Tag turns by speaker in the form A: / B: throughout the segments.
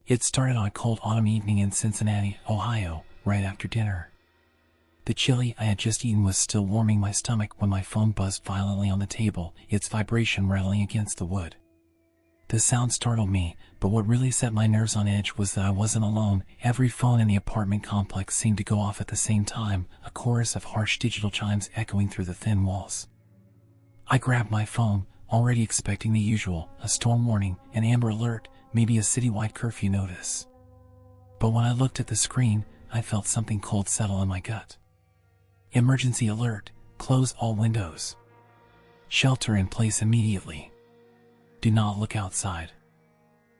A: It started on a cold autumn evening in Cincinnati, Ohio, right after dinner. The chili I had just eaten was still warming my stomach when my phone buzzed violently on the table, its vibration rattling against the wood. The sound startled me, but what really set my nerves on edge was that I wasn't alone. Every phone in the apartment complex seemed to go off at the same time, a chorus of harsh digital chimes echoing through the thin walls. I grabbed my phone, already expecting the usual, a storm warning, an amber alert, maybe a citywide curfew notice. But when I looked at the screen, I felt something cold settle in my gut. Emergency alert, close all windows. Shelter in place immediately. Do not look outside.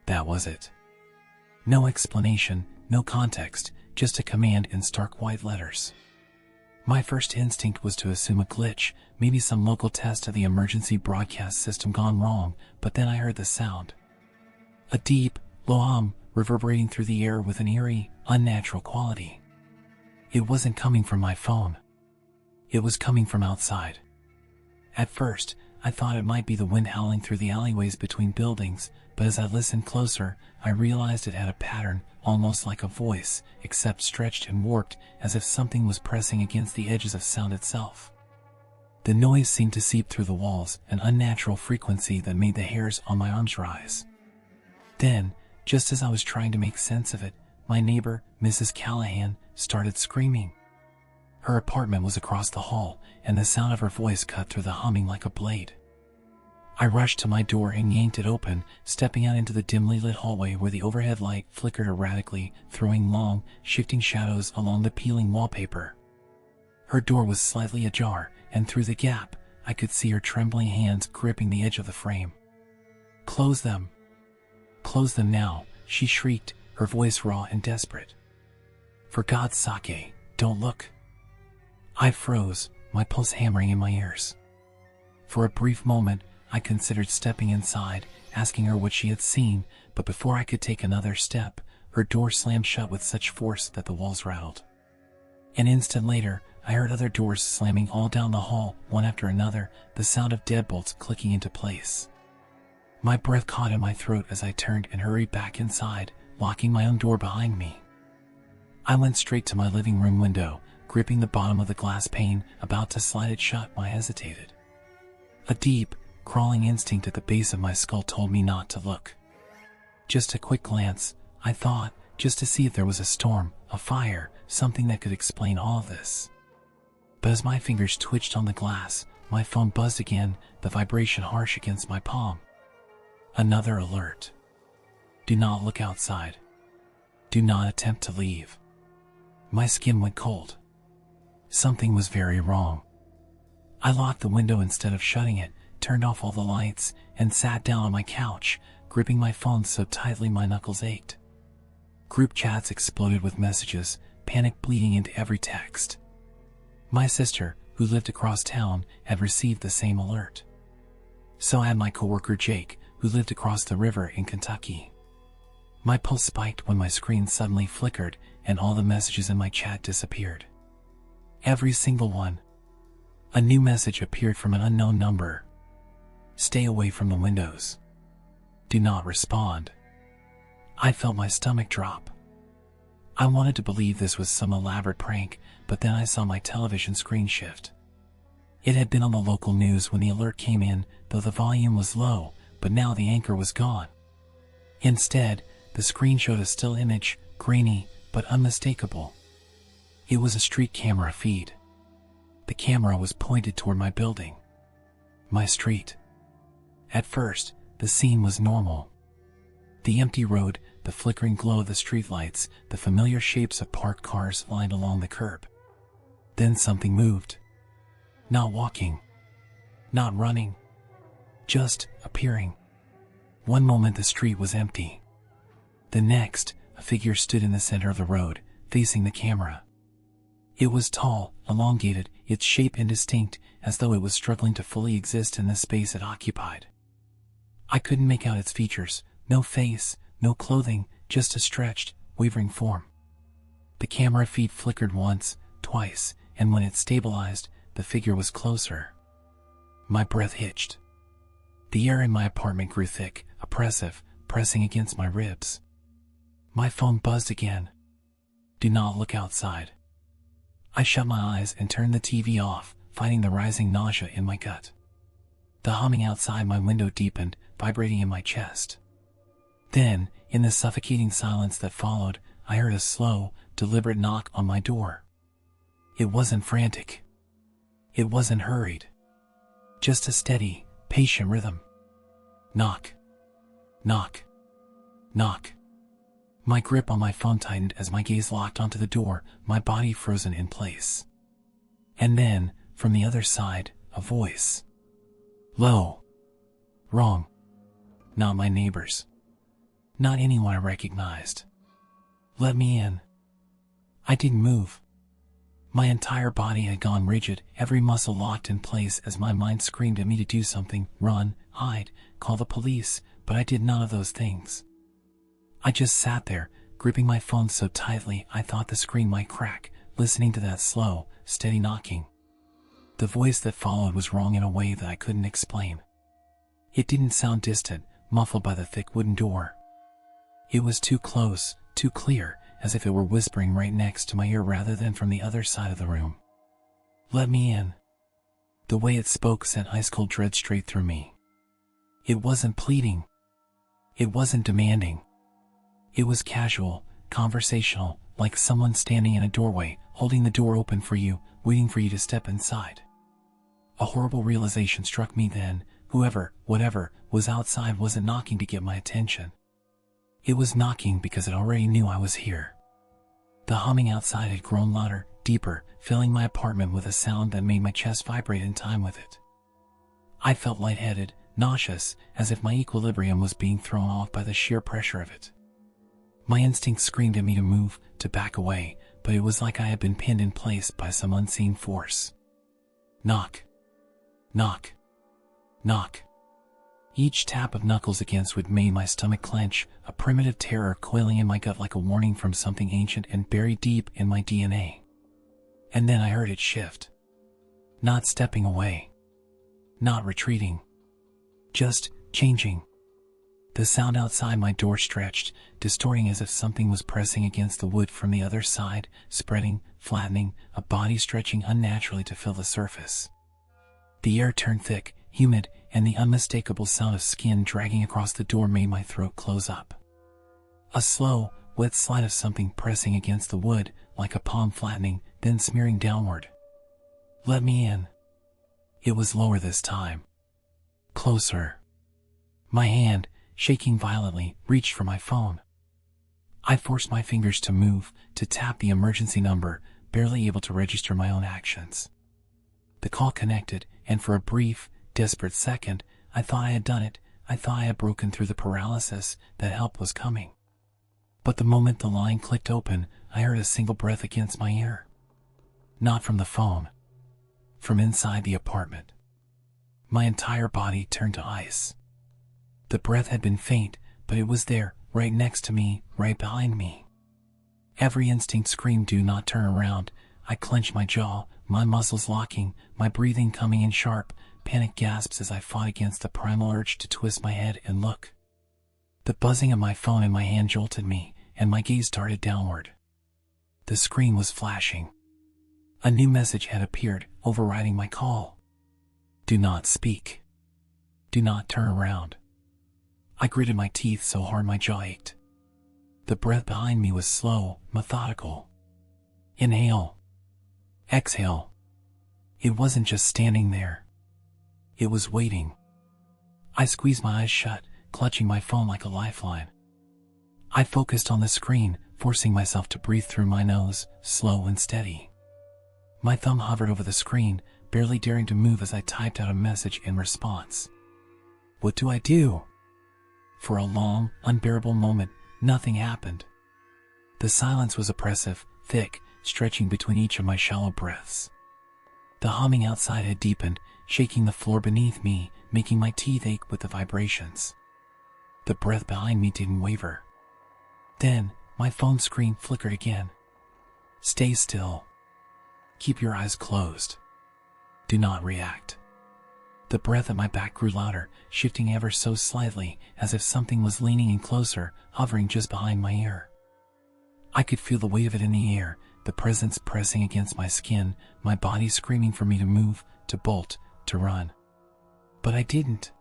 A: That was it. No explanation, no context, just a command in stark white letters. My first instinct was to assume a glitch, maybe some local test of the emergency broadcast system gone wrong, but then I heard the sound. A deep, low hum, reverberating through the air with an eerie, unnatural quality. It wasn't coming from my phone. It was coming from outside. At first, I thought it might be the wind howling through the alleyways between buildings, but as I listened closer, I realized it had a pattern, almost like a voice, except stretched and warped, as if something was pressing against the edges of sound itself. The noise seemed to seep through the walls, an unnatural frequency that made the hairs on my arms rise. Then, just as I was trying to make sense of it, my neighbor, Mrs. Callahan, started screaming. Her apartment was across the hall, and the sound of her voice cut through the humming like a blade. I rushed to my door and yanked it open, stepping out into the dimly lit hallway where the overhead light flickered erratically, throwing long, shifting shadows along the peeling wallpaper. Her door was slightly ajar, and through the gap, I could see her trembling hands gripping the edge of the frame. "Close them! Close them now," she shrieked, her voice raw and desperate. "For God's sake, don't look." I froze, my pulse hammering in my ears. For a brief moment, I considered stepping inside, asking her what she had seen, but before I could take another step, her door slammed shut with such force that the walls rattled. An instant later, I heard other doors slamming all down the hall, one after another, the sound of deadbolts clicking into place. My breath caught in my throat as I turned and hurried back inside, locking my own door behind me. I went straight to my living room window, gripping the bottom of the glass pane, about to slide it shut when I hesitated. A deep, crawling instinct at the base of my skull told me not to look. Just a quick glance, I thought, just to see if there was a storm, a fire, something that could explain all of this. But as my fingers twitched on the glass, my phone buzzed again, the vibration harsh against my palm. Another alert. Do not look outside. Do not attempt to leave. My skin went cold. Something was very wrong. I locked the window instead of shutting it, turned off all the lights, and sat down on my couch, gripping my phone so tightly my knuckles ached. Group chats exploded with messages, panic bleeding into every text. My sister, who lived across town, had received the same alert. So had my coworker Jake, who lived across the river in Kentucky. My pulse spiked when my screen suddenly flickered and all the messages in my chat disappeared. Every single one. A new message appeared from an unknown number. "Stay away from the windows. Do not respond." I felt my stomach drop. I wanted to believe this was some elaborate prank, but then I saw my television screen shift. It had been on the local news when the alert came in, though the volume was low, but now the anchor was gone. Instead, the screen showed a still image, grainy, but unmistakable. It was a street camera feed. The camera was pointed toward my building. My street. At first, the scene was normal. The empty road, the flickering glow of the streetlights, the familiar shapes of parked cars lined along the curb. Then something moved. Not walking. Not running. Just appearing. One moment the street was empty. The next, a figure stood in the center of the road, facing the camera. It was tall, elongated, its shape indistinct, as though it was struggling to fully exist in the space it occupied. I couldn't make out its features, no face, no clothing, just a stretched, wavering form. The camera feed flickered once, twice, and when it stabilized, the figure was closer. My breath hitched. The air in my apartment grew thick, oppressive, pressing against my ribs. My phone buzzed again. Do not look outside. I shut my eyes and turned the TV off, fighting the rising nausea in my gut. The humming outside my window deepened, vibrating in my chest. Then, in the suffocating silence that followed, I heard a slow, deliberate knock on my door. It wasn't frantic. It wasn't hurried. Just a steady, patient rhythm. Knock. Knock. Knock. My grip on my phone tightened as my gaze locked onto the door, my body frozen in place. And then, from the other side, a voice. Low. Wrong. Not my neighbors. Not anyone I recognized. Let me in. I didn't move. My entire body had gone rigid, every muscle locked in place as my mind screamed at me to do something, run, hide, call the police, but I did none of those things. I just sat there, gripping my phone so tightly I thought the screen might crack, listening to that slow, steady knocking. The voice that followed was wrong in a way that I couldn't explain. It didn't sound distant, muffled by the thick wooden door. It was too close, too clear, as if it were whispering right next to my ear rather than from the other side of the room. Let me in. The way it spoke sent ice-cold dread straight through me. It wasn't pleading. It wasn't demanding. It was casual, conversational, like someone standing in a doorway, holding the door open for you, waiting for you to step inside. A horrible realization struck me then. Whoever, whatever, was outside wasn't knocking to get my attention. It was knocking because it already knew I was here. The humming outside had grown louder, deeper, filling my apartment with a sound that made my chest vibrate in time with it. I felt lightheaded, nauseous, as if my equilibrium was being thrown off by the sheer pressure of it. My instincts screamed at me to move, to back away, but it was like I had been pinned in place by some unseen force. Knock. Knock. Knock. Each tap of knuckles against wood made my stomach clench, a primitive terror coiling in my gut like a warning from something ancient and buried deep in my DNA. And then I heard it shift. Not stepping away. Not retreating. Just changing. The sound outside my door stretched, distorting as if something was pressing against the wood from the other side, spreading, flattening, a body stretching unnaturally to fill the surface. The air turned thick, humid, and the unmistakable sound of skin dragging across the door made my throat close up. A slow, wet slide of something pressing against the wood, like a palm flattening, then smearing downward. Let me in. It was lower this time. Closer. My hand, shaking violently, reached for my phone. I forced my fingers to move, to tap the emergency number, barely able to register my own actions. The call connected, and for a brief, desperate second, I thought I had done it. I thought I had broken through the paralysis, that help was coming. But the moment the line clicked open, I heard a single breath against my ear. Not from the phone. From inside the apartment. My entire body turned to ice. The breath had been faint, but it was there, right next to me, right behind me. Every instinct screamed, do not turn around. I clenched my jaw, my muscles locking, my breathing coming in sharp, panic gasps as I fought against the primal urge to twist my head and look. The buzzing of my phone in my hand jolted me, and my gaze darted downward. The screen was flashing. A new message had appeared, overriding my call. Do not speak. Do not turn around. I gritted my teeth so hard my jaw ached. The breath behind me was slow, methodical. Inhale. Exhale. It wasn't just standing there. It was waiting. I squeezed my eyes shut, clutching my phone like a lifeline. I focused on the screen, forcing myself to breathe through my nose, slow and steady. My thumb hovered over the screen, barely daring to move as I typed out a message in response. What do I do? For a long, unbearable moment, nothing happened. The silence was oppressive, thick, stretching between each of my shallow breaths. The humming outside had deepened, shaking the floor beneath me, making my teeth ache with the vibrations. The breath behind me didn't waver. Then, my phone screen flickered again. Stay still. Keep your eyes closed. Do not react. The breath at my back grew louder, shifting ever so slightly, as if something was leaning in closer, hovering just behind my ear. I could feel the weight of it in the air, the presence pressing against my skin, my body screaming for me to move, to bolt, to run. But I didn't.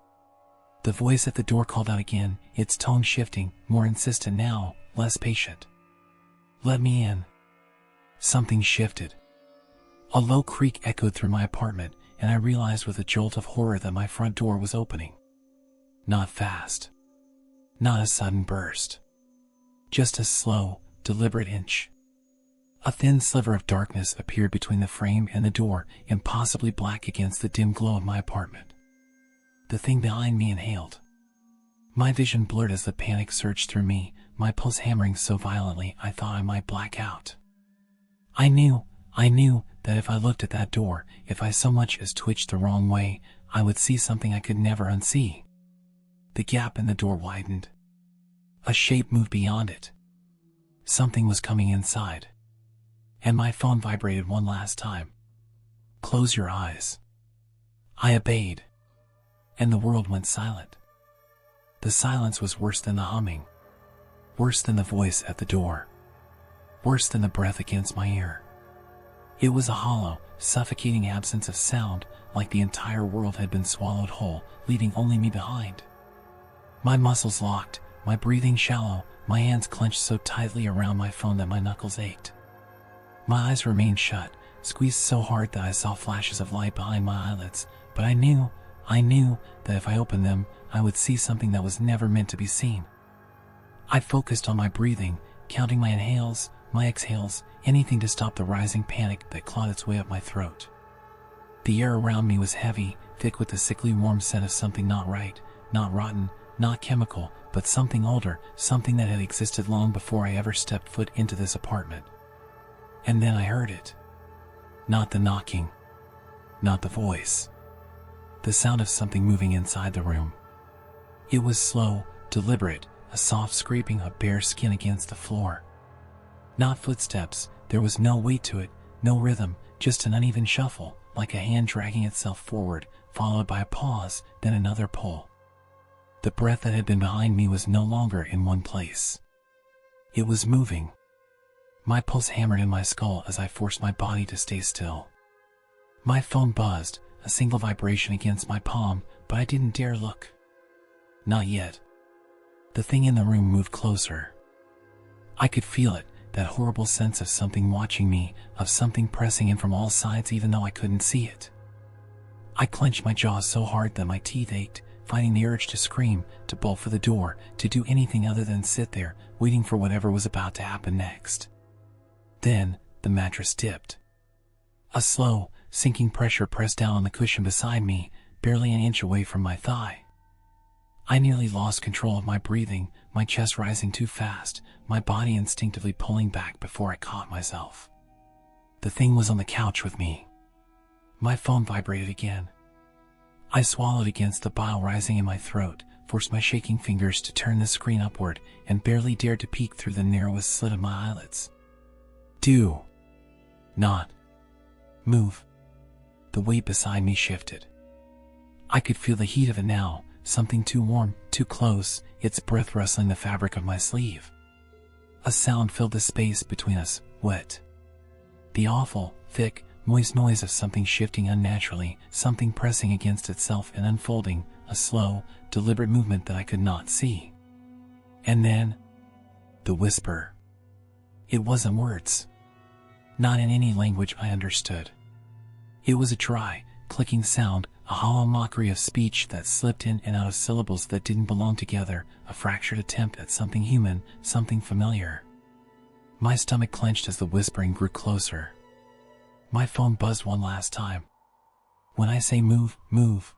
A: The voice at the door called out again, its tone shifting, more insistent now, less patient. "Let me in." Something shifted. A low creak echoed through my apartment, and I realized with a jolt of horror that my front door was opening. Not fast. Not a sudden burst. Just a slow, deliberate inch. A thin sliver of darkness appeared between the frame and the door, impossibly black against the dim glow of my apartment. The thing behind me inhaled. My vision blurred as the panic surged through me, my pulse hammering so violently I thought I might black out. I knew that if I looked at that door, if I so much as twitched the wrong way, I would see something I could never unsee. The gap in the door widened. A shape moved beyond it. Something was coming inside. And my phone vibrated one last time. "Close your eyes." I obeyed. And the world went silent. The silence was worse than the humming. Worse than the voice at the door. Worse than the breath against my ear. It was a hollow, suffocating absence of sound, like the entire world had been swallowed whole, leaving only me behind. My muscles locked, my breathing shallow, my hands clenched so tightly around my phone that my knuckles ached. My eyes remained shut, squeezed so hard that I saw flashes of light behind my eyelids, but I knew that if I opened them, I would see something that was never meant to be seen. I focused on my breathing, counting my inhales, my exhales, anything to stop the rising panic that clawed its way up my throat. The air around me was heavy, thick with the sickly warm scent of something not right, not rotten, not chemical, but something older, something that had existed long before I ever stepped foot into this apartment. And then I heard it. Not the knocking. Not the voice. The sound of something moving inside the room. It was slow, deliberate, a soft scraping of bare skin against the floor. Not footsteps, there was no weight to it, no rhythm, just an uneven shuffle, like a hand dragging itself forward, followed by a pause, then another pull. The breath that had been behind me was no longer in one place. It was moving. My pulse hammered in my skull as I forced my body to stay still. My phone buzzed, a single vibration against my palm, but I didn't dare look. Not yet. The thing in the room moved closer. I could feel it, that horrible sense of something watching me, of something pressing in from all sides even though I couldn't see it. I clenched my jaws so hard that my teeth ached, fighting the urge to scream, to bolt for the door, to do anything other than sit there, waiting for whatever was about to happen next. Then, the mattress dipped. A slow, sinking pressure pressed down on the cushion beside me, barely an inch away from my thigh. I nearly lost control of my breathing, my chest rising too fast, my body instinctively pulling back before I caught myself. The thing was on the couch with me. My phone vibrated again. I swallowed against the bile rising in my throat, forced my shaking fingers to turn the screen upward, and barely dared to peek through the narrowest slit of my eyelids. Do not move. The weight beside me shifted. I could feel the heat of it now, something too warm, too close, its breath rustling the fabric of my sleeve. A sound filled the space between us, wet. The awful, thick, moist noise of something shifting unnaturally, something pressing against itself and unfolding, a slow, deliberate movement that I could not see. And then, the whisper. It wasn't words. Not in any language I understood. It was a dry, clicking sound, a hollow mockery of speech that slipped in and out of syllables that didn't belong together, a fractured attempt at something human, something familiar. My stomach clenched as the whispering grew closer. My phone buzzed one last time. When I say move, move.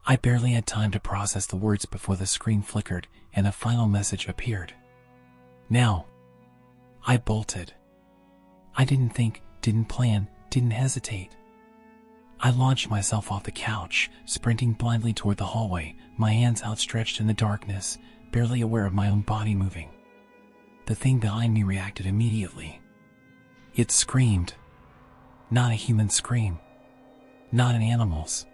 A: I barely had time to process the words before the screen flickered and a final message appeared. Now. I bolted. I didn't think, didn't plan, didn't hesitate. I launched myself off the couch, sprinting blindly toward the hallway, my hands outstretched in the darkness, barely aware of my own body moving. The thing behind me reacted immediately. It screamed. Not a human scream. Not an animal's.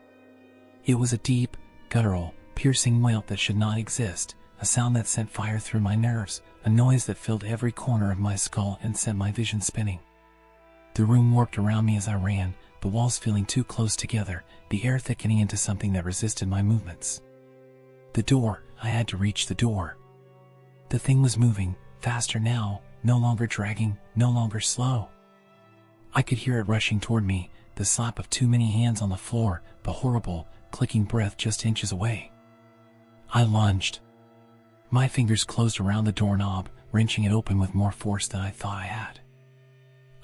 A: It was a deep, guttural, piercing wail that should not exist, a sound that sent fire through my nerves, a noise that filled every corner of my skull and sent my vision spinning. The room warped around me as I ran, the walls feeling too close together, the air thickening into something that resisted my movements. The door, I had to reach the door. The thing was moving, faster now, no longer dragging, no longer slow. I could hear it rushing toward me, the slap of too many hands on the floor, the horrible, clicking breath just inches away. I lunged. My fingers closed around the doorknob, wrenching it open with more force than I thought I had.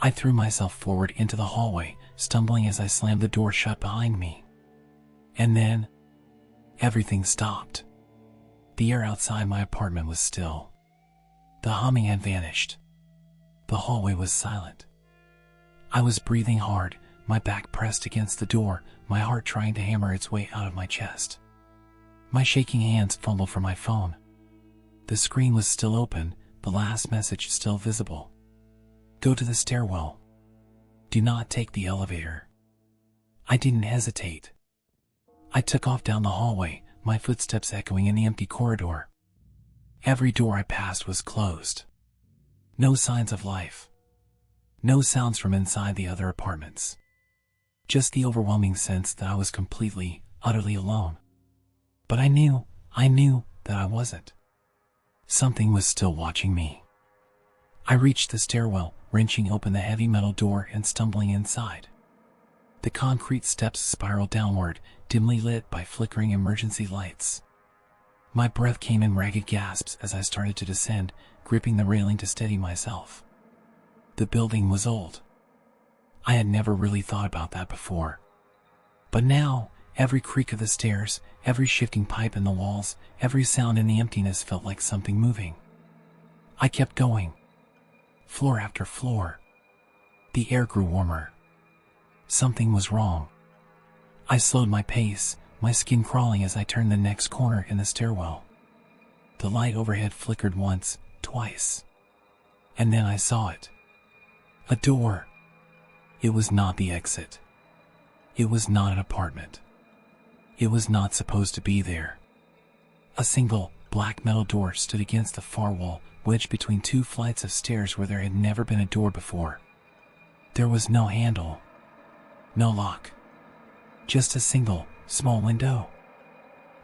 A: I threw myself forward into the hallway, stumbling as I slammed the door shut behind me. And then, everything stopped. The air outside my apartment was still. The humming had vanished. The hallway was silent. I was breathing hard, my back pressed against the door, my heart trying to hammer its way out of my chest. My shaking hands fumbled for my phone. The screen was still open, the last message still visible. Go to the stairwell. Do not take the elevator. I didn't hesitate. I took off down the hallway, my footsteps echoing in the empty corridor. Every door I passed was closed. No signs of life. No sounds from inside the other apartments. Just the overwhelming sense that I was completely, utterly alone. But I knew that I wasn't. Something was still watching me. I reached the stairwell, wrenching open the heavy metal door and stumbling inside. The concrete steps spiraled downward, dimly lit by flickering emergency lights. My breath came in ragged gasps as I started to descend, gripping the railing to steady myself. The building was old. I had never really thought about that before. But now, every creak of the stairs, every shifting pipe in the walls, every sound in the emptiness felt like something moving. I kept going. Floor after floor. The air grew warmer. Something was wrong. I slowed my pace, my skin crawling as I turned the next corner in the stairwell. The light overhead flickered once, twice. And then I saw it. A door. It was not the exit. It was not an apartment. It was not supposed to be there. A single, black metal door stood against the far wall, wedged between two flights of stairs where there had never been a door before. There was no handle. No lock. Just a single, small window.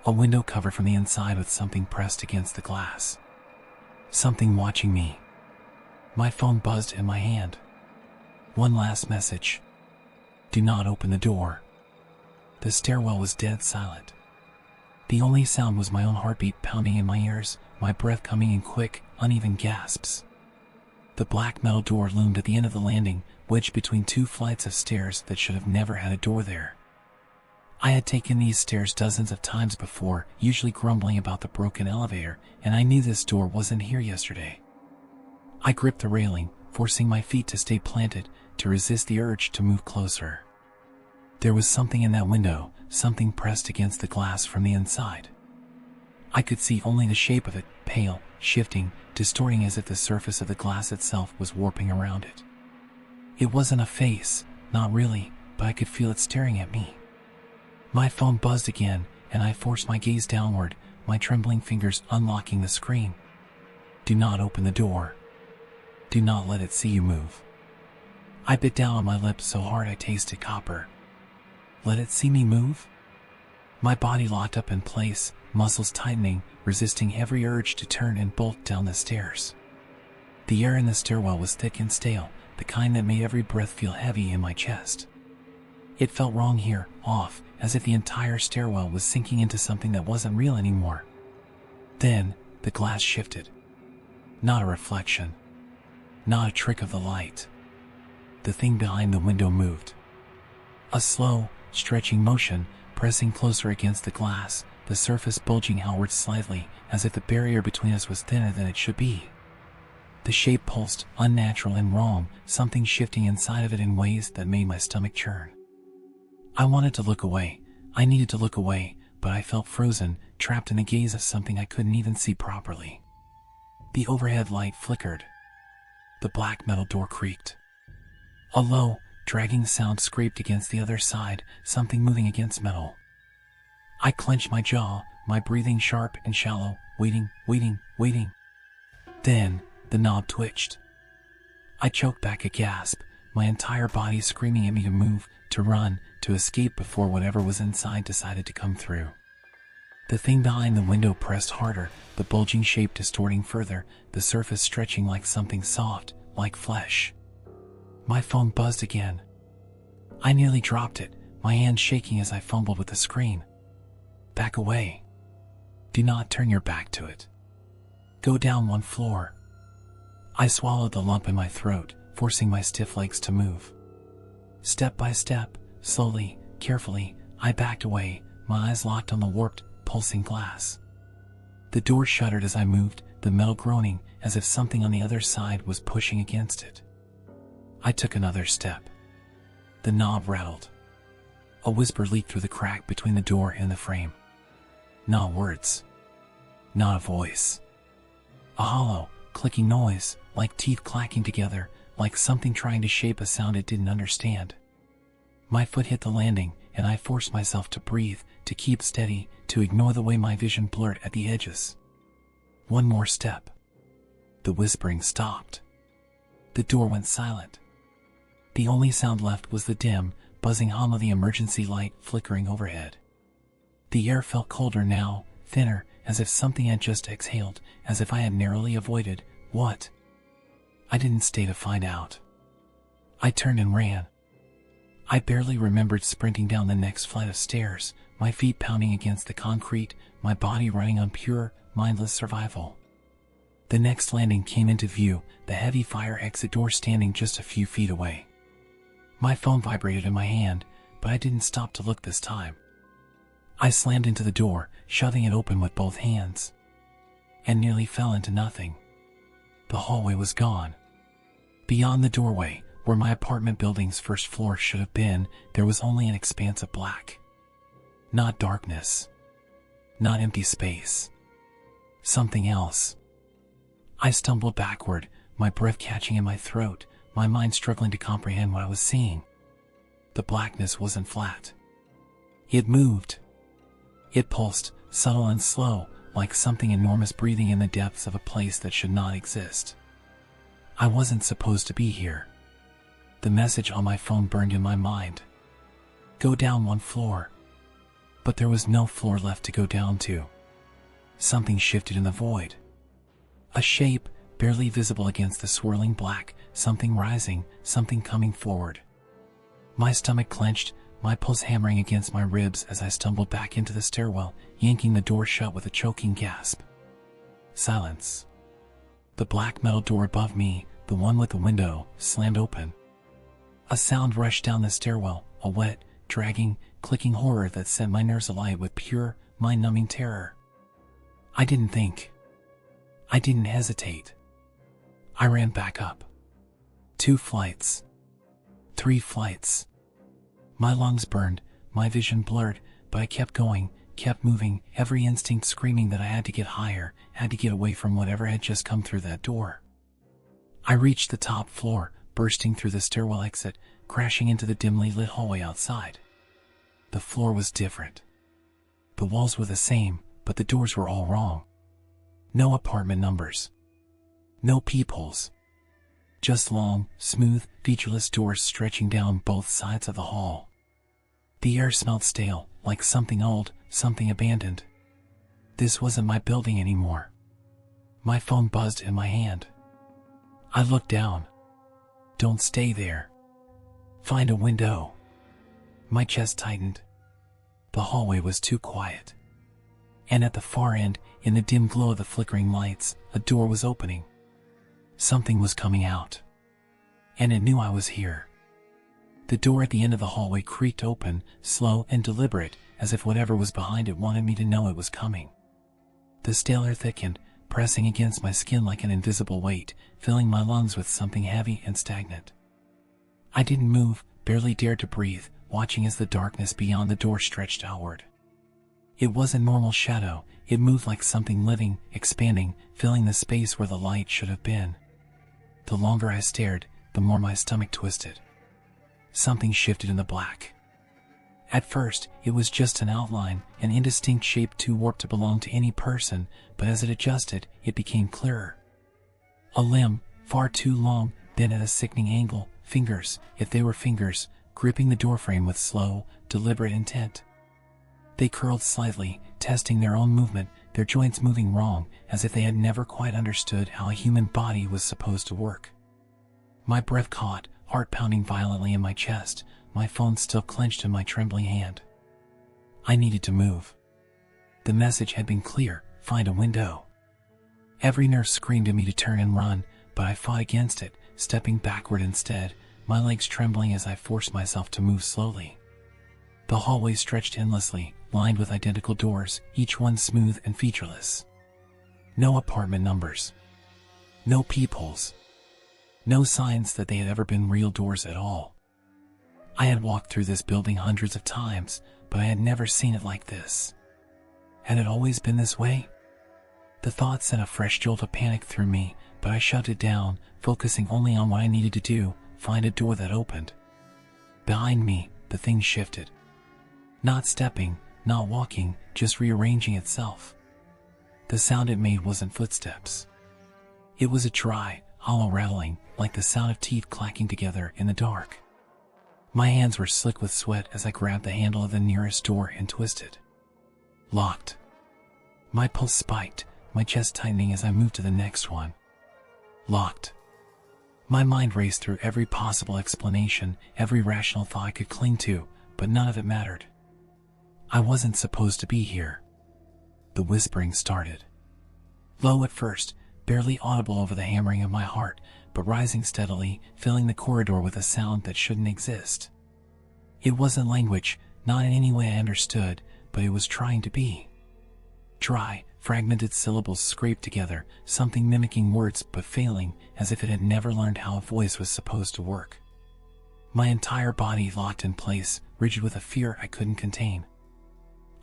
A: A window covered from the inside with something pressed against the glass. Something watching me. My phone buzzed in my hand. One last message. Do not open the door. The stairwell was dead silent. The only sound was my own heartbeat pounding in my ears, my breath coming in quick, uneven gasps. The black metal door loomed at the end of the landing, wedged between two flights of stairs that should have never had a door there. I had taken these stairs dozens of times before, usually grumbling about the broken elevator, and I knew this door wasn't here yesterday. I gripped the railing, forcing my feet to stay planted, to resist the urge to move closer. There was something in that window, something pressed against the glass from the inside. I could see only the shape of it, pale, shifting, distorting as if the surface of the glass itself was warping around it. It wasn't a face, not really, but I could feel it staring at me. My phone buzzed again, and I forced my gaze downward, my trembling fingers unlocking the screen. Do not open the door. Do not let it see you move. I bit down on my lips so hard I tasted copper. Let it see me move? My body locked up in place, muscles tightening, resisting every urge to turn and bolt down the stairs. The air in the stairwell was thick and stale, the kind that made every breath feel heavy in my chest. It felt wrong here, off, as if the entire stairwell was sinking into something that wasn't real anymore. Then, the glass shifted. Not a reflection. Not a trick of the light. The thing behind the window moved. A slow, stretching motion, pressing closer against the glass, the surface bulging outward slightly, as if the barrier between us was thinner than it should be. The shape pulsed, unnatural and wrong, something shifting inside of it in ways that made my stomach churn. I wanted to look away. I needed to look away, but I felt frozen, trapped in the gaze of something I couldn't even see properly. The overhead light flickered. The black metal door creaked. A low, dragging sound scraped against the other side, something moving against metal. I clenched my jaw, my breathing sharp and shallow, waiting. Then, the knob twitched. I choked back a gasp, my entire body screaming at me to move, to run, to escape before whatever was inside decided to come through. The thing behind the window pressed harder, the bulging shape distorting further, the surface stretching like something soft, like flesh. My phone buzzed again. I nearly dropped it, my hand shaking as I fumbled with the screen. Back away. Do not turn your back to it. Go down 1 floor. I swallowed the lump in my throat, forcing my stiff legs to move. Step by step, slowly, carefully, I backed away, my eyes locked on the warped, pulsing glass. The door shuddered as I moved, the metal groaning, as if something on the other side was pushing against it. I took another step. The knob rattled. A whisper leaked through the crack between the door and the frame. Not words. Not a voice. A hollow, clicking noise, like teeth clacking together, like something trying to shape a sound it didn't understand. My foot hit the landing, and I forced myself to breathe, to keep steady, to ignore the way my vision blurred at the edges. One more step. The whispering stopped. The door went silent. The only sound left was the dim, buzzing hum of the emergency light flickering overhead. The air felt colder now, thinner, as if something had just exhaled, as if I had narrowly avoided, what? I didn't stay to find out. I turned and ran. I barely remembered sprinting down the next flight of stairs, my feet pounding against the concrete, my body running on pure, mindless survival. The next landing came into view, the heavy fire exit door standing just a few feet away. My phone vibrated in my hand, but I didn't stop to look this time. I slammed into the door, shoving it open with both hands, and nearly fell into nothing. The hallway was gone. Beyond the doorway, where my apartment building's first floor should have been, there was only an expanse of black. Not darkness. Not empty space. Something else. I stumbled backward, my breath catching in my throat, my mind struggling to comprehend what I was seeing. The blackness wasn't flat. It moved. It pulsed, subtle and slow, like something enormous breathing in the depths of a place that should not exist. I wasn't supposed to be here. The message on my phone burned in my mind. Go down 1 floor. But there was no floor left to go down to. Something shifted in the void. A shape, barely visible against the swirling black, something rising, something coming forward. My stomach clenched, my pulse hammering against my ribs as I stumbled back into the stairwell, yanking the door shut with a choking gasp. Silence. The black metal door above me, the one with the window, slammed open. A sound rushed down the stairwell, a wet, dragging, clicking horror that sent my nerves alight with pure, mind-numbing terror. I didn't think. I didn't hesitate. I ran back up. 2 flights. 3 flights. My lungs burned, my vision blurred, but I kept going, kept moving, every instinct screaming that I had to get higher, had to get away from whatever had just come through that door. I reached the top floor, bursting through the stairwell exit, crashing into the dimly lit hallway outside. The floor was different. The walls were the same, but the doors were all wrong. No apartment numbers. No peepholes. Just long, smooth, featureless doors stretching down both sides of the hall. The air smelled stale, like something old, something abandoned. This wasn't my building anymore. My phone buzzed in my hand. I looked down. Don't stay there. Find a window. My chest tightened. The hallway was too quiet. And at the far end, in the dim glow of the flickering lights, a door was opening. Something was coming out. And it knew I was here. The door at the end of the hallway creaked open, slow and deliberate, as if whatever was behind it wanted me to know it was coming. The stale air thickened, pressing against my skin like an invisible weight, filling my lungs with something heavy and stagnant. I didn't move, barely dared to breathe, watching as the darkness beyond the door stretched outward. It wasn't normal shadow, it moved like something living, expanding, filling the space where the light should have been. The longer I stared, the more my stomach twisted. Something shifted in the black. At first, it was just an outline, an indistinct shape too warped to belong to any person, but as it adjusted, it became clearer. A limb, far too long, bent at a sickening angle, fingers, if they were fingers, gripping the doorframe with slow, deliberate intent. They curled slightly, testing their own movement, their joints moving wrong, as if they had never quite understood how a human body was supposed to work. My breath caught, heart pounding violently in my chest, my phone still clenched in my trembling hand. I needed to move. The message had been clear: find a window. Every nerve screamed at me to turn and run, but I fought against it, stepping backward instead, my legs trembling as I forced myself to move slowly. The hallway stretched endlessly, lined with identical doors, each one smooth and featureless. No apartment numbers. No peepholes. No signs that they had ever been real doors at all. I had walked through this building hundreds of times, but I had never seen it like this. Had it always been this way? The thought sent a fresh jolt of panic through me, but I shut it down, focusing only on what I needed to do: find a door that opened. Behind me, the thing shifted. Not stepping, not walking, just rearranging itself. The sound it made wasn't footsteps. It was a dry, hollow rattling, like the sound of teeth clacking together in the dark. My hands were slick with sweat as I grabbed the handle of the nearest door and twisted. Locked. My pulse spiked, my chest tightening as I moved to the next one. Locked. My mind raced through every possible explanation, every rational thought I could cling to, but none of it mattered. I wasn't supposed to be here. The whispering started. Low at first, barely audible over the hammering of my heart, but rising steadily, filling the corridor with a sound that shouldn't exist. It wasn't language, not in any way I understood, but it was trying to be. Dry, fragmented syllables scraped together, something mimicking words but failing, as if it had never learned how a voice was supposed to work. My entire body locked in place, rigid with a fear I couldn't contain.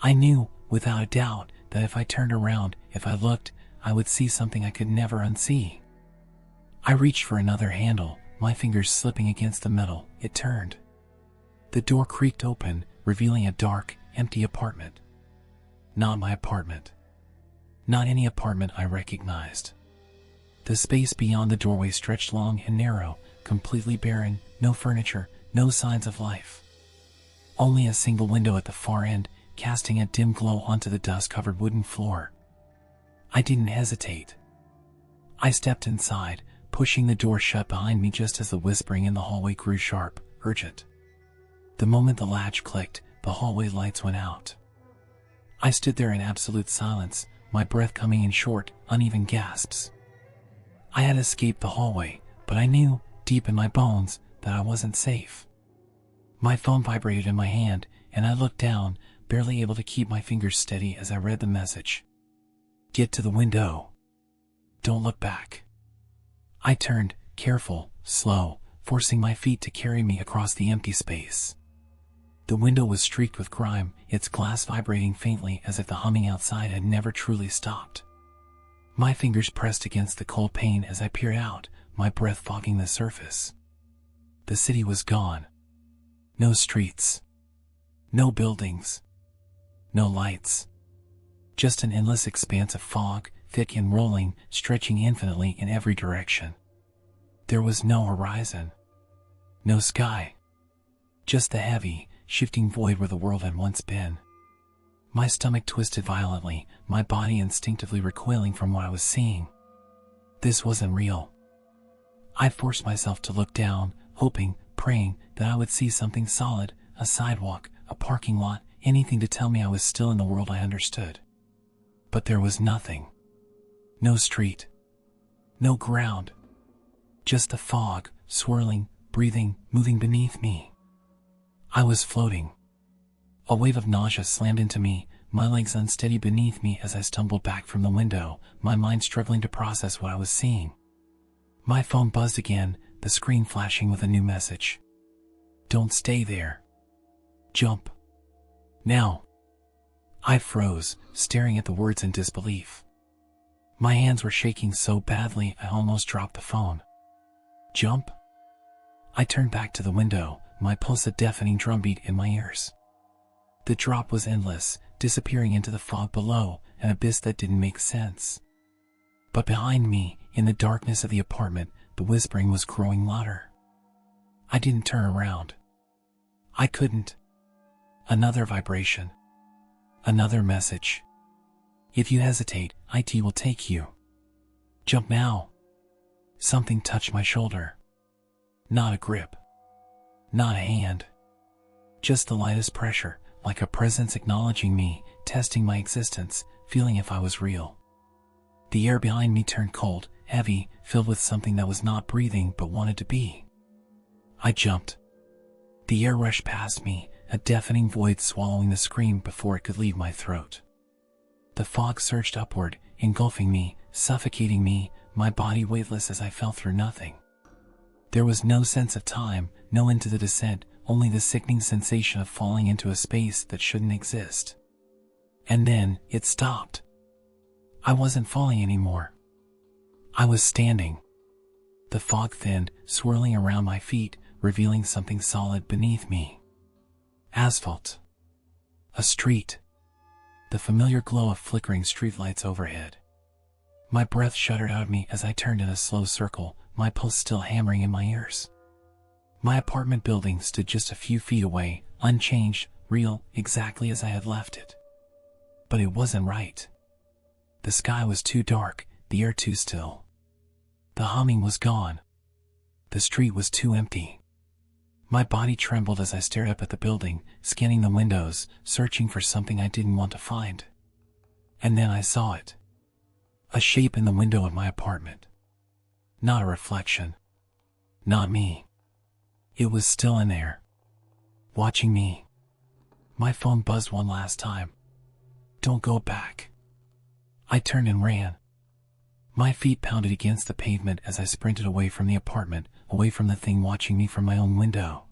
A: I knew, without a doubt, that if I turned around, if I looked, I would see something I could never unsee. I reached for another handle, my fingers slipping against the metal. It turned. The door creaked open, revealing a dark, empty apartment. Not my apartment. Not any apartment I recognized. The space beyond the doorway stretched long and narrow, completely barren, no furniture, no signs of life. Only a single window at the far end, casting a dim glow onto the dust-covered wooden floor. I didn't hesitate. I stepped inside, pushing the door shut behind me just as the whispering in the hallway grew sharp, urgent. The moment the latch clicked, the hallway lights went out. I stood there in absolute silence, my breath coming in short, uneven gasps. I had escaped the hallway, but I knew, deep in my bones, that I wasn't safe. My phone vibrated in my hand, and I looked down, barely able to keep my fingers steady as I read the message. Get to the window. Don't look back. I turned, careful, slow, forcing my feet to carry me across the empty space. The window was streaked with grime, its glass vibrating faintly as if the humming outside had never truly stopped. My fingers pressed against the cold pane as I peered out, my breath fogging the surface. The city was gone. No streets. No buildings. No lights. Just an endless expanse of fog, thick and rolling, stretching infinitely in every direction. There was no horizon. No sky. Just the heavy, shifting void where the world had once been. My stomach twisted violently, my body instinctively recoiling from what I was seeing. This wasn't real. I forced myself to look down, hoping, praying, that I would see something solid, a sidewalk, a parking lot, anything to tell me I was still in the world I understood. But there was nothing. No street. No ground. Just the fog, swirling, breathing, moving beneath me. I was floating. A wave of nausea slammed into me, my legs unsteady beneath me as I stumbled back from the window, my mind struggling to process what I was seeing. My phone buzzed again, the screen flashing with a new message. Don't stay there. Jump. Now. I froze, staring at the words in disbelief. My hands were shaking so badly I almost dropped the phone. Jump? I turned back to the window, my pulse a deafening drumbeat in my ears. The drop was endless, disappearing into the fog below, an abyss that didn't make sense. But behind me, In the darkness of the apartment, the whispering was growing louder. I didn't turn around. I couldn't. Another vibration. Another message. If you hesitate, IT will take you. Jump now. Something touched my shoulder. Not a grip. Not a hand. Just the lightest pressure, like a presence acknowledging me, testing my existence, feeling if I was real. The air behind me turned cold, heavy, filled with something that was not breathing but wanted to be. I jumped. The air rushed past me, a deafening void swallowing the scream before it could leave my throat. The fog surged upward, engulfing me, suffocating me, my body weightless as I fell through nothing. There was no sense of time, no end to the descent, only the sickening sensation of falling into a space that shouldn't exist. And then, it stopped. I wasn't falling anymore. I was standing. The fog thinned, swirling around my feet, revealing something solid beneath me. Asphalt. A street. The familiar glow of flickering streetlights overhead. My breath shuddered out of me as I turned in a slow circle, my pulse still hammering in my ears. My apartment building stood just a few feet away, unchanged, real, exactly as I had left it. But it wasn't right. The sky was too dark, the air too still. The humming was gone. The street was too empty. My body trembled as I stared up at the building, scanning the windows, searching for something I didn't want to find. And then I saw it. A shape in the window of my apartment. Not a reflection. Not me. It was still in there. Watching me. My phone buzzed one last time. Don't go back. I turned and ran. My feet pounded against the pavement as I sprinted away from the apartment, away from the thing watching me from my own window.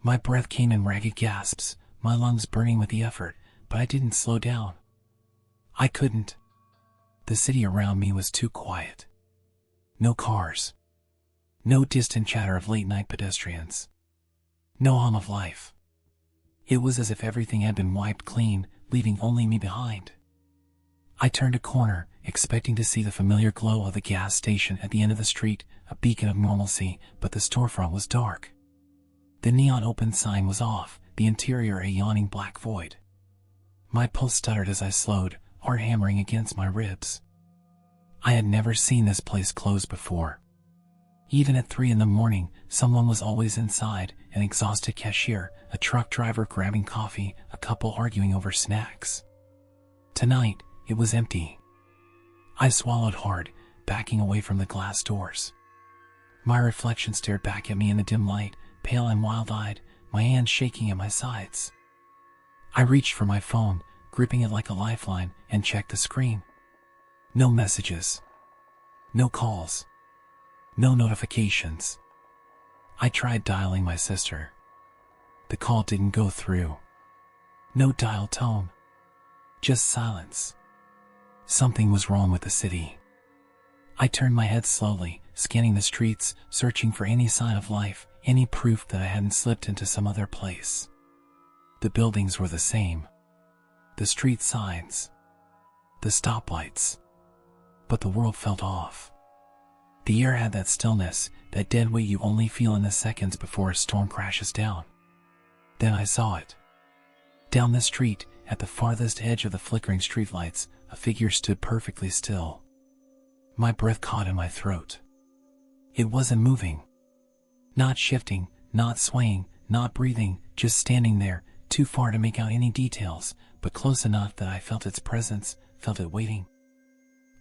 A: My breath came in ragged gasps, my lungs burning with the effort, but I didn't slow down. I couldn't. The city around me was too quiet. No cars. No distant chatter of late-night pedestrians. No hum of life. It was as if everything had been wiped clean, leaving only me behind. I turned a corner, expecting to see the familiar glow of the gas station at the end of the street, a beacon of normalcy, but the storefront was dark. The neon open sign was off, the interior a yawning black void. My pulse stuttered as I slowed, heart hammering against my ribs. I had never seen this place closed before. Even at 3 a.m, someone was always inside, an exhausted cashier, a truck driver grabbing coffee, a couple arguing over snacks. Tonight, it was empty. I swallowed hard, backing away from the glass doors. My reflection stared back at me in the dim light, pale and wild-eyed, my hands shaking at my sides. I reached for my phone, gripping it like a lifeline, and checked the screen. No messages. No calls. No notifications. I tried dialing my sister. The call didn't go through. No dial tone. Just silence. Something was wrong with the city. I turned my head slowly, scanning the streets, searching for any sign of life, any proof that I hadn't slipped into some other place. The buildings were the same. The street signs. The stoplights. But the world felt off. The air had that stillness, that dead weight you only feel in the seconds before a storm crashes down. Then I saw it. Down the street, at the farthest edge of the flickering streetlights, a figure stood perfectly still. My breath caught in my throat. It wasn't moving. Not shifting, not swaying, not breathing, just standing there, too far to make out any details, but close enough that I felt its presence, felt it waiting.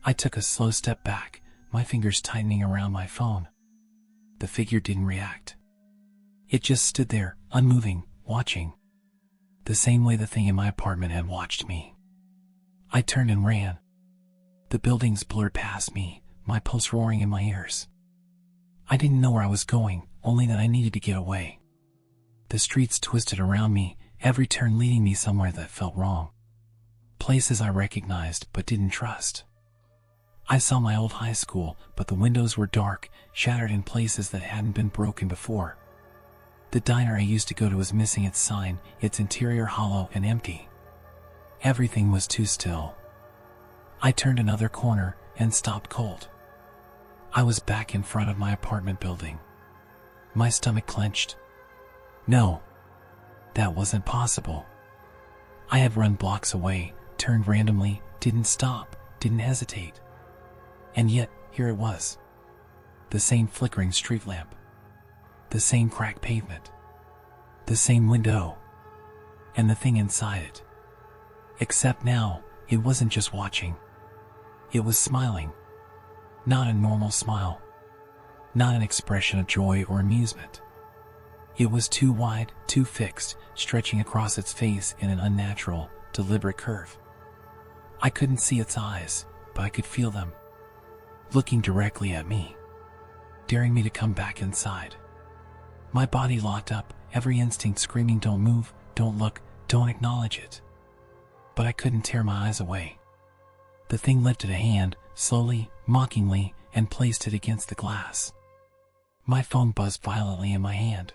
A: I took a slow step back, my fingers tightening around my phone. The figure didn't react. It just stood there, unmoving, watching. The same way the thing in my apartment had watched me. I turned and ran. The buildings blurred past me, my pulse roaring in my ears. I didn't know where I was going, only that I needed to get away. The streets twisted around me, every turn leading me somewhere that felt wrong. Places I recognized but didn't trust. I saw my old high school, but the windows were dark, shattered in places that hadn't been broken before. The diner I used to go to was missing its sign, its interior hollow and empty. Everything was too still. I turned another corner and stopped cold. I was back in front of my apartment building. My stomach clenched. No, that wasn't possible. I had run blocks away, turned randomly, didn't stop, didn't hesitate. And yet, here it was. The same flickering street lamp. The same cracked pavement. The same window. And the thing inside it. Except now, it wasn't just watching. It was smiling. Not a normal smile. Not an expression of joy or amusement. It was too wide, too fixed, stretching across its face in an unnatural, deliberate curve. I couldn't see its eyes, but I could feel them. Looking directly at me. Daring me to come back inside. My body locked up, every instinct screaming, don't move, don't look, don't acknowledge it. But I couldn't tear my eyes away. The thing lifted a hand, slowly, mockingly, and placed it against the glass. My phone buzzed violently in my hand.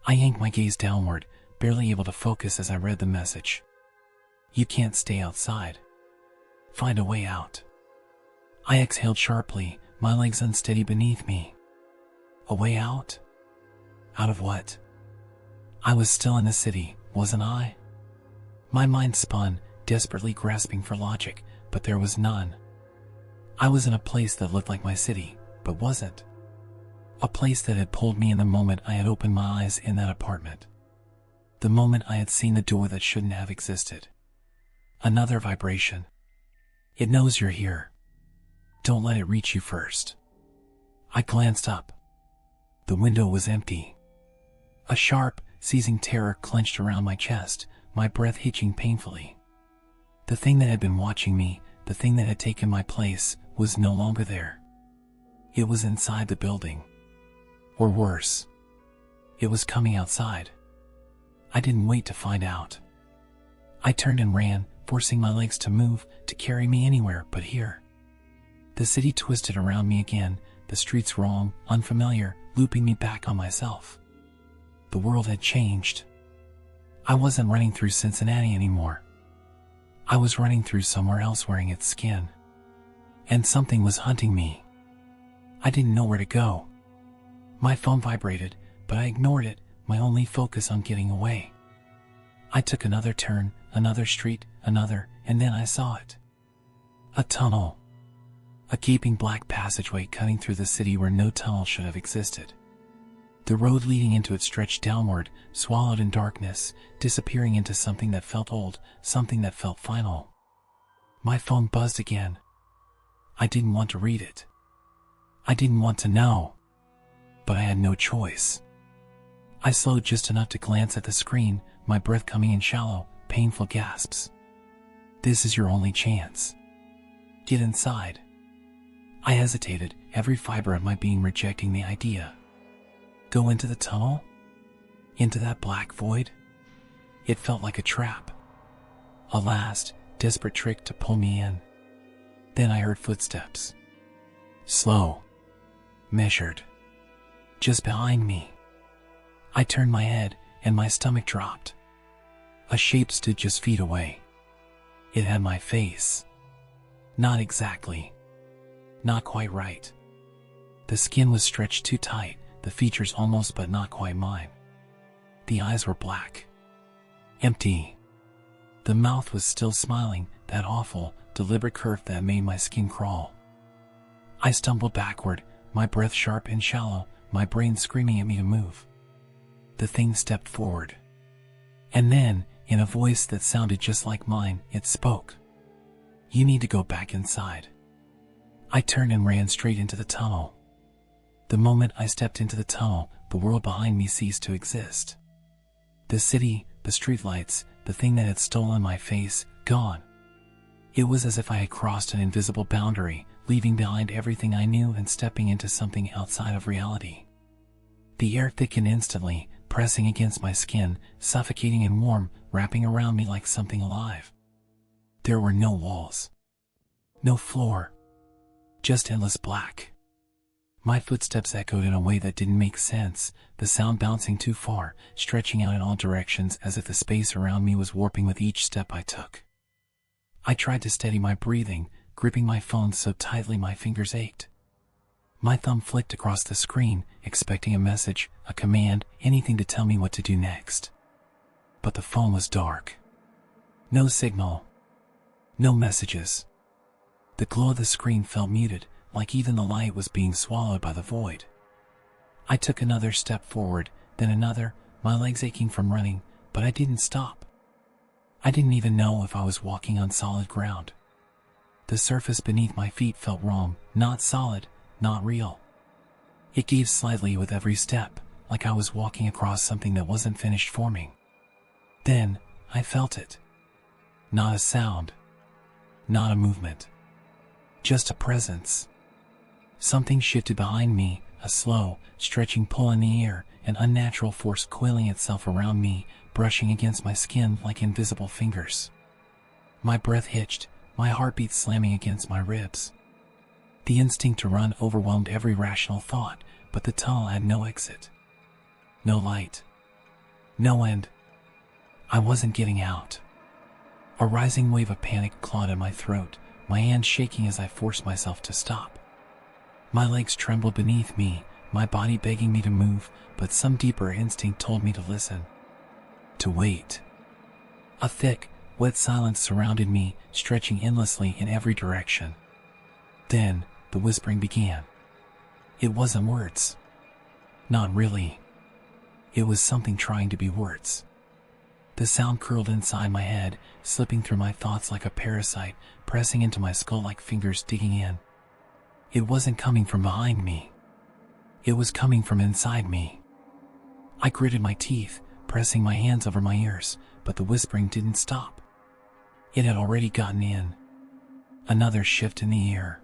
A: I yanked my gaze downward, barely able to focus as I read the message. You can't stay outside. Find a way out. I exhaled sharply, my legs unsteady beneath me. A way out? Out of what? I was still in the city, wasn't I? My mind spun, desperately grasping for logic, but there was none. I was in a place that looked like my city, but wasn't. A place that had pulled me in the moment I had opened my eyes in that apartment. The moment I had seen the door that shouldn't have existed. Another vibration. It knows you're here. Don't let it reach you first. I glanced up. The window was empty. A sharp, seizing terror clenched around my chest, my breath hitching painfully. The thing that had been watching me, the thing that had taken my place, was no longer there. It was inside the building. Or worse. It was coming outside. I didn't wait to find out. I turned and ran, forcing my legs to move, to carry me anywhere but here. The city twisted around me again, the streets wrong, unfamiliar, looping me back on myself. The world had changed. I wasn't running through Cincinnati anymore. I was running through somewhere else wearing its skin. And something was hunting me. I didn't know where to go. My phone vibrated, but I ignored it, my only focus on getting away. I took another turn, another street, another, and then I saw it. A tunnel. A gaping black passageway cutting through the city where no tunnel should have existed. The road leading into it stretched downward, swallowed in darkness, disappearing into something that felt old, something that felt final. My phone buzzed again. I didn't want to read it. I didn't want to know. But I had no choice. I slowed just enough to glance at the screen, my breath coming in shallow, painful gasps. This is your only chance. Get inside. I hesitated, every fiber of my being rejecting the idea. Go into the tunnel? Into that black void? It felt like a trap. A last, desperate trick to pull me in. Then I heard footsteps. Slow. Measured. Just behind me. I turned my head, and my stomach dropped. A shape stood just feet away. It had my face. Not exactly. Not quite right. The skin was stretched too tight, the features almost but not quite mine. The eyes were black. Empty. The mouth was still smiling, that awful, deliberate curve that made my skin crawl. I stumbled backward, my breath sharp and shallow, my brain screaming at me to move. The thing stepped forward. And then, in a voice that sounded just like mine, it spoke. You need to go back inside. I turned and ran straight into the tunnel. The moment I stepped into the tunnel, the world behind me ceased to exist. The city, the streetlights, the thing that had stolen my face, gone. It was as if I had crossed an invisible boundary, leaving behind everything I knew and stepping into something outside of reality. The air thickened instantly, pressing against my skin, suffocating and warm, wrapping around me like something alive. There were no walls. No floor. Just endless black. My footsteps echoed in a way that didn't make sense, the sound bouncing too far, stretching out in all directions as if the space around me was warping with each step I took. I tried to steady my breathing, gripping my phone so tightly my fingers ached. My thumb flicked across the screen, expecting a message, a command, anything to tell me what to do next. But the phone was dark. No signal. No messages. The glow of the screen felt muted, like even the light was being swallowed by the void. I took another step forward, then another, my legs aching from running, but I didn't stop. I didn't even know if I was walking on solid ground. The surface beneath my feet felt wrong, not solid, not real. It gave slightly with every step, like I was walking across something that wasn't finished forming. Then, I felt it. Not a sound. Not a movement. Just a presence. Something shifted behind me, a slow, stretching pull in the air, an unnatural force coiling itself around me, brushing against my skin like invisible fingers. My breath hitched, my heartbeat slamming against my ribs. The instinct to run overwhelmed every rational thought, but the tunnel had no exit. No light. No end. I wasn't getting out. A rising wave of panic clawed at my throat, my hands shaking as I forced myself to stop. My legs trembled beneath me, my body begging me to move, but some deeper instinct told me to listen. To wait. A thick, wet silence surrounded me, stretching endlessly in every direction. Then, the whispering began. It wasn't words. Not really. It was something trying to be words. The sound curled inside my head, slipping through my thoughts like a parasite, pressing into my skull like fingers digging in. It wasn't coming from behind me. It was coming from inside me. I gritted my teeth, pressing my hands over my ears, but the whispering didn't stop. It had already gotten in. Another shift in the air.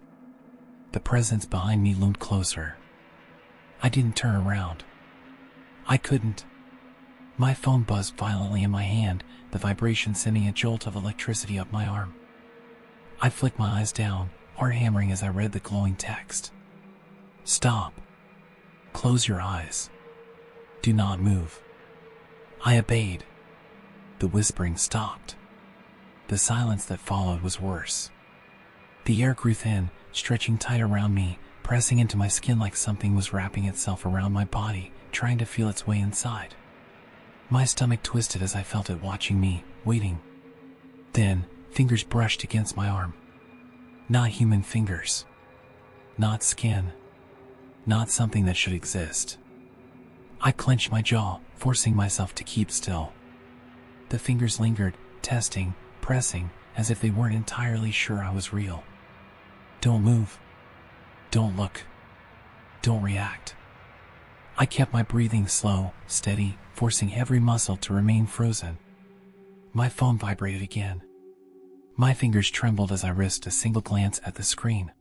A: The presence behind me loomed closer. I didn't turn around. I couldn't. My phone buzzed violently in my hand, the vibration sending a jolt of electricity up my arm. I flicked my eyes down, heart hammering as I read the glowing text. Stop. Close your eyes. Do not move. I obeyed. The whispering stopped. The silence that followed was worse. The air grew thin, stretching tight around me, pressing into my skin like something was wrapping itself around my body, trying to feel its way inside. My stomach twisted as I felt it watching me, waiting. Then, fingers brushed against my arm. Not human fingers. Not skin. Not something that should exist. I clenched my jaw, forcing myself to keep still. The fingers lingered, testing, pressing, as if they weren't entirely sure I was real. Don't move. Don't look. Don't react. I kept my breathing slow, steady, forcing every muscle to remain frozen. My phone vibrated again. My fingers trembled as I risked a single glance at the screen.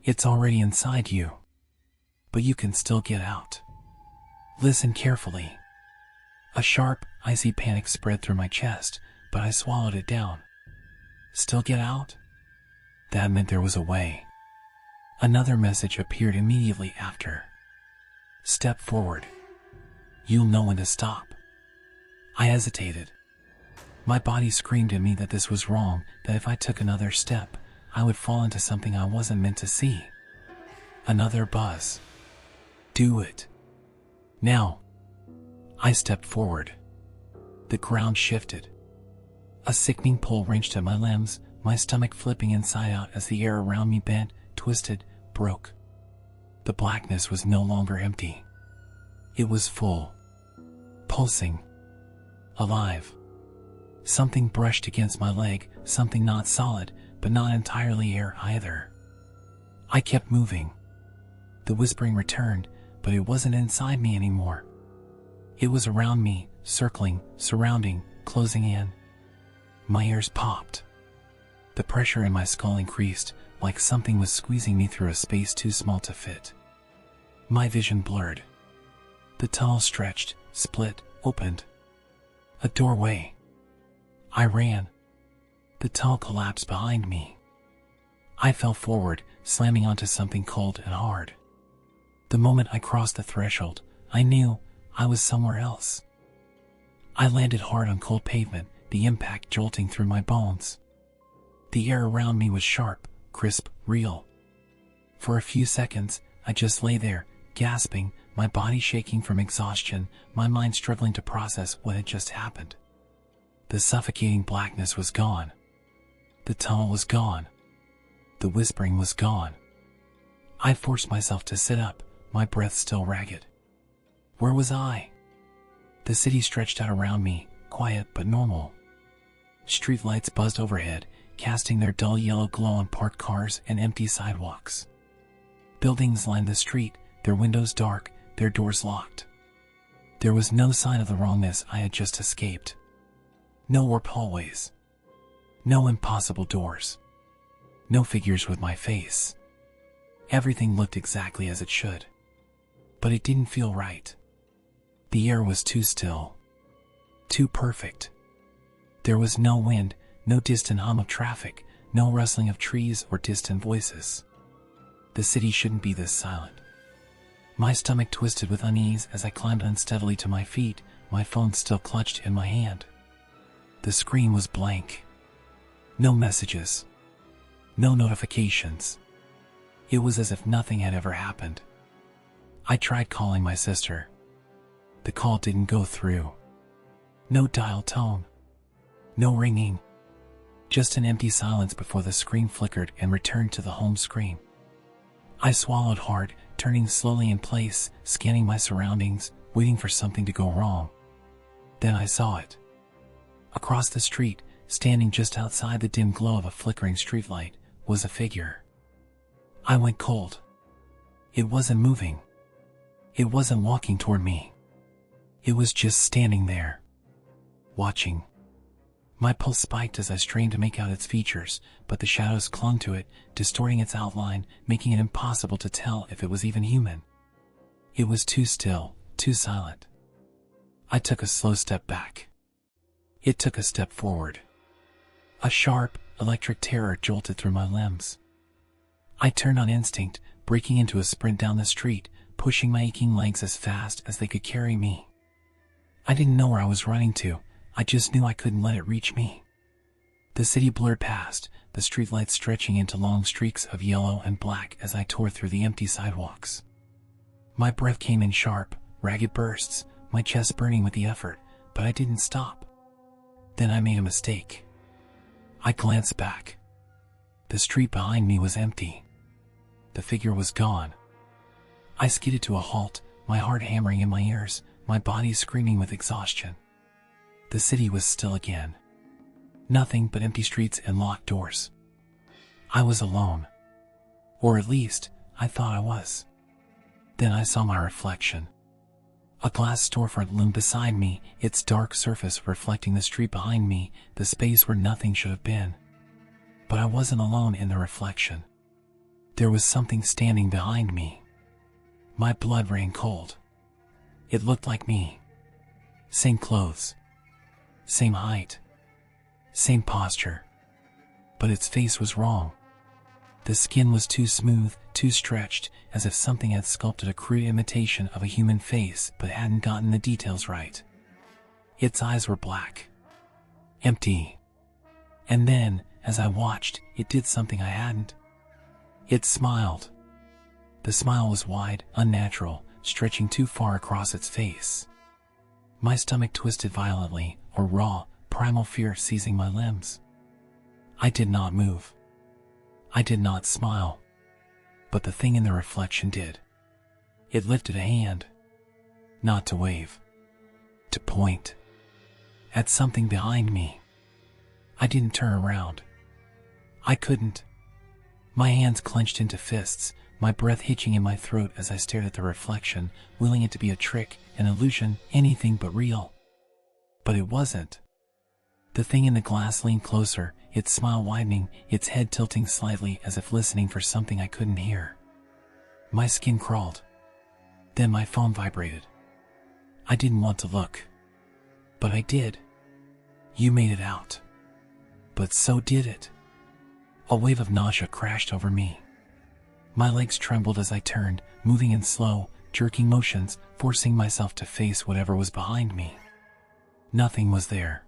A: It's already inside you. But you can still get out. Listen carefully. A sharp, icy panic spread through my chest, but I swallowed it down. Still get out? That meant there was a way. Another message appeared immediately after. Step forward. You'll know when to stop. I hesitated. My body screamed at me that this was wrong, that if I took another step, I would fall into something I wasn't meant to see. Another buzz. Do it. Now. I stepped forward. The ground shifted. A sickening pull wrenched at my limbs, my stomach flipping inside out as the air around me bent, twisted, broke. The blackness was no longer empty. It was full. Pulsing. Alive. Something brushed against my leg, something not solid, but not entirely air either. I kept moving. The whispering returned, but it wasn't inside me anymore. It was around me, circling, surrounding, closing in. My ears popped. The pressure in my skull increased, like something was squeezing me through a space too small to fit. My vision blurred. The tunnel stretched, split, opened. A doorway. I ran. The tunnel collapsed behind me. I fell forward, slamming onto something cold and hard. The moment I crossed the threshold, I knew I was somewhere else. I landed hard on cold pavement, the impact jolting through my bones. The air around me was sharp, crisp, real. For a few seconds, I just lay there, gasping, my body shaking from exhaustion, my mind struggling to process what had just happened. The suffocating blackness was gone. The tunnel was gone. The whispering was gone. I forced myself to sit up, my breath still ragged. Where was I? The city stretched out around me, quiet but normal. Street lights buzzed overhead, casting their dull yellow glow on parked cars and empty sidewalks. Buildings lined the street, their windows dark, their doors locked. There was no sign of the wrongness I had just escaped. No warped hallways. No impossible doors. No figures with my face. Everything looked exactly as it should. But it didn't feel right. The air was too still. Too perfect. There was no wind, no distant hum of traffic, no rustling of trees or distant voices. The city shouldn't be this silent. My stomach twisted with unease as I climbed unsteadily to my feet, my phone still clutched in my hand. The screen was blank. No messages. No notifications. It was as if nothing had ever happened. I tried calling my sister. The call didn't go through. No dial tone. No ringing. Just an empty silence before the screen flickered and returned to the home screen. I swallowed hard, turning slowly in place, scanning my surroundings, waiting for something to go wrong. Then I saw it. Across the street, standing just outside the dim glow of a flickering streetlight, was a figure. I went cold. It wasn't moving. It wasn't walking toward me. It was just standing there, watching. My pulse spiked as I strained to make out its features, but the shadows clung to it, distorting its outline, making it impossible to tell if it was even human. It was too still, too silent. I took a slow step back. It took a step forward. A sharp, electric terror jolted through my limbs. I turned on instinct, breaking into a sprint down the street, pushing my aching legs as fast as they could carry me. I didn't know where I was running to. I just knew I couldn't let it reach me. The city blurred past, the streetlights stretching into long streaks of yellow and black as I tore through the empty sidewalks. My breath came in sharp, ragged bursts, my chest burning with the effort, but I didn't stop. Then I made a mistake. I glanced back. The street behind me was empty. The figure was gone. I skidded to a halt, my heart hammering in my ears, my body screaming with exhaustion. The city was still again. Nothing but empty streets and locked doors. I was alone. Or at least, I thought I was. Then I saw my reflection. A glass storefront loomed beside me, its dark surface reflecting the street behind me, the space where nothing should have been. But I wasn't alone in the reflection. There was something standing behind me. My blood ran cold. It looked like me. Same clothes. Same height. Same posture. But its face was wrong. The skin was too smooth, too stretched, as if something had sculpted a crude imitation of a human face but hadn't gotten the details right. Its eyes were black. Empty. And then, as I watched, it did something I hadn't. It smiled. The smile was wide, unnatural, stretching too far across its face. My stomach twisted violently, a raw, primal fear seizing my limbs. I did not move. I did not smile. But the thing in the reflection did. It lifted a hand. Not to wave. To point. At something behind me. I didn't turn around. I couldn't. My hands clenched into fists, my breath hitching in my throat as I stared at the reflection, willing it to be a trick, an illusion, anything but real. But it wasn't. The thing in the glass leaned closer, its smile widening, its head tilting slightly as if listening for something I couldn't hear. My skin crawled. Then my phone vibrated. I didn't want to look. But I did. You made it out. But so did it. A wave of nausea crashed over me. My legs trembled as I turned, moving in slow, jerking motions, forcing myself to face whatever was behind me. Nothing was there.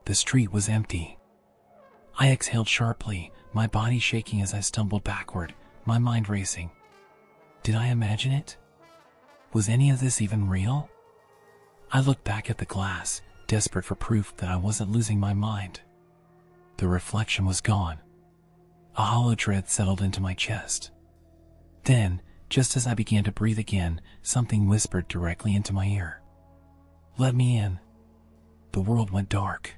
A: The street was empty. I exhaled sharply, my body shaking as I stumbled backward, my mind racing. Did I imagine it? Was any of this even real? I looked back at the glass, desperate for proof that I wasn't losing my mind. The reflection was gone. A hollow dread settled into my chest. Then, just as I began to breathe again, something whispered directly into my ear. "Let me in." The world went dark.